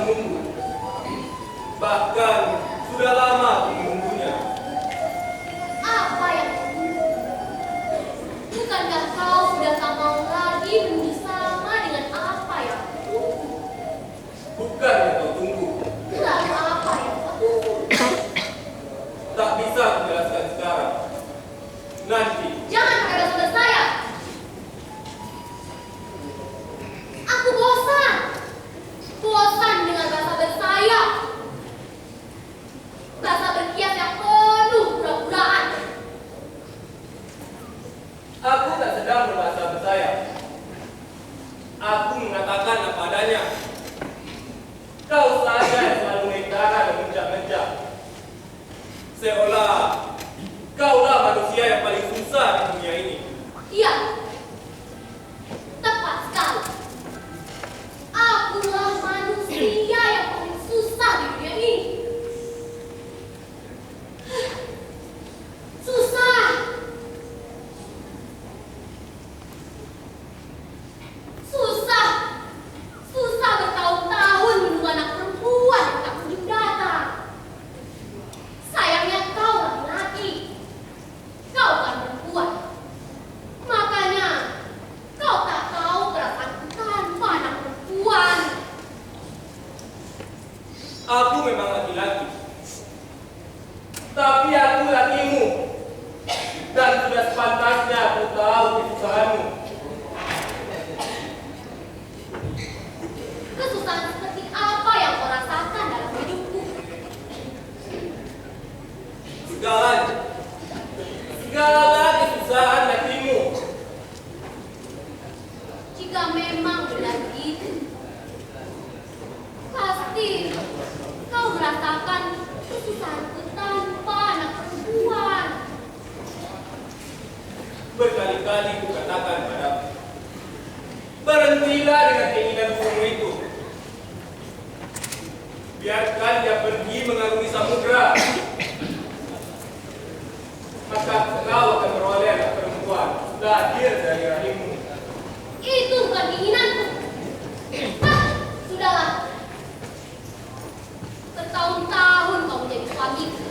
menunggu. Bahkan sudah lama aku menunggunya. Apa yang kau tunggu? Bukankah kau sudah tak mau lagi menunggu sama dengan apa yang kau tunggu? Bukan yang kau tunggu. Lalu apa yang kau tunggu? Tak bisa aku jelaskan sekarang. Nanti. Jangan pakai bahasa saya. Aku bosan. Bosan dengan bahasa bersaya. Bahasa berkias yang penuh pura-puraan. Aku tak sedang berbahasa bersaya. Aku mengatakan apa adanya. Kau saja yang selalu mengintara dan menjak-menjak. Seolah kaulah manusia yang paling susah di dunia ini. Iya. Tepat sekali. Akulah manusia yang paling susah di dunia ini. Susah. Susah. Susah bertahun-tahun menunggu anak perempuan yang tak kunjung datang. Sayangnya kau laki-laki. Kau kan perempuan. Makanya kau tak tahu perasaanku tanpa anak perempuan. Aku memang laki-laki. Tapi aku lakimu. Dan sudah sepantasnya aku tahu kesusahanmu. Kesusahan seperti apa yang kau rasakan dalam hidupku? Segalanya. Segala kesusahan lakimu. Jika memang benar begitu, pasti kau merasakan kesusahanku tanpa anak perempuan. Berkali-kali kukatakan padamu. Berhentilah dengan keinginanmu itu. Biarkan dia pergi mengarungi samudra. Maka kau akan beroleh anak perempuan lahir dari rahimmu. Itu bukan keinginanku. Hah, sudahlah. Bertahun-tahun kau menjadi suamiku.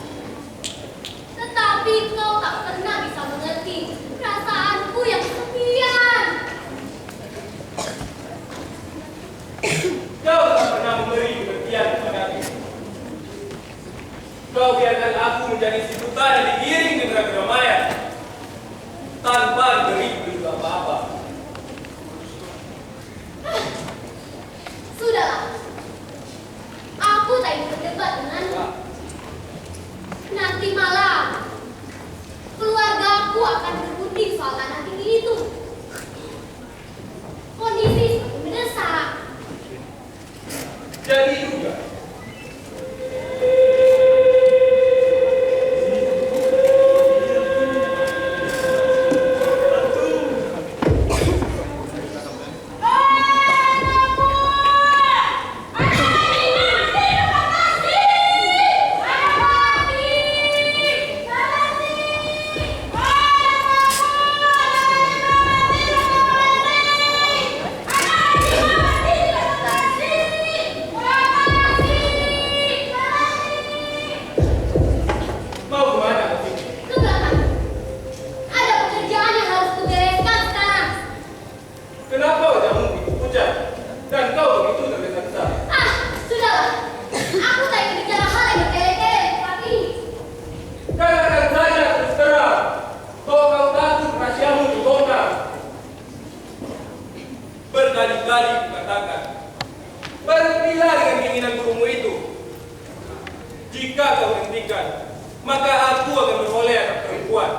Tetapi kau tak pernah bisa mengerti perasaanku yang kesepian. Kau tak pernah memberi pengertian kepadaku. Kau biarkan aku menjadi si buta dan digiring di keramaian tanpa diberi begitu apa-apa. Sudahlah. Aku tak ingin berdebat denganmu. Nanti malam, keluargaku akan berunding soal tanah tinggi itu. Kondisi semakin mendesak. Jadi juga. Mau kemana kau sini? Ke belakang. Ada pekerjaan yang harus kubereskan sekarang. Kenapa wajahmu begitu pucat? Dan kau begitu tergesa-gesa? Ah, sudahlah. Aku tak ingin bicara hal yang bertele-tele seperti ini. Katakan saja terus terang bahwa kau takut rahasiamu dibongkar. Berkali-kali kukatakan, berhentilah dengan keinginan burungmu itu. Jika kau hentikan, maka aku akan beroleh anak perempuan.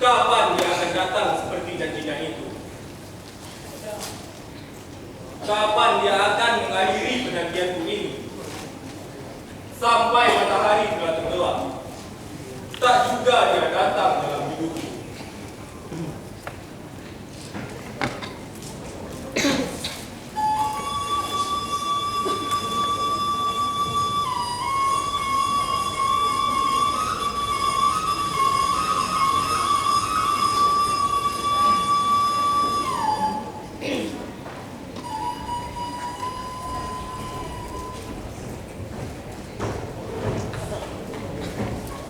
Kapan dia akan datang seperti janjinya itu? Kapan dia akan mengakhiri penantianku ini? Sampai matahari telah tenggelam, tak juga dia datang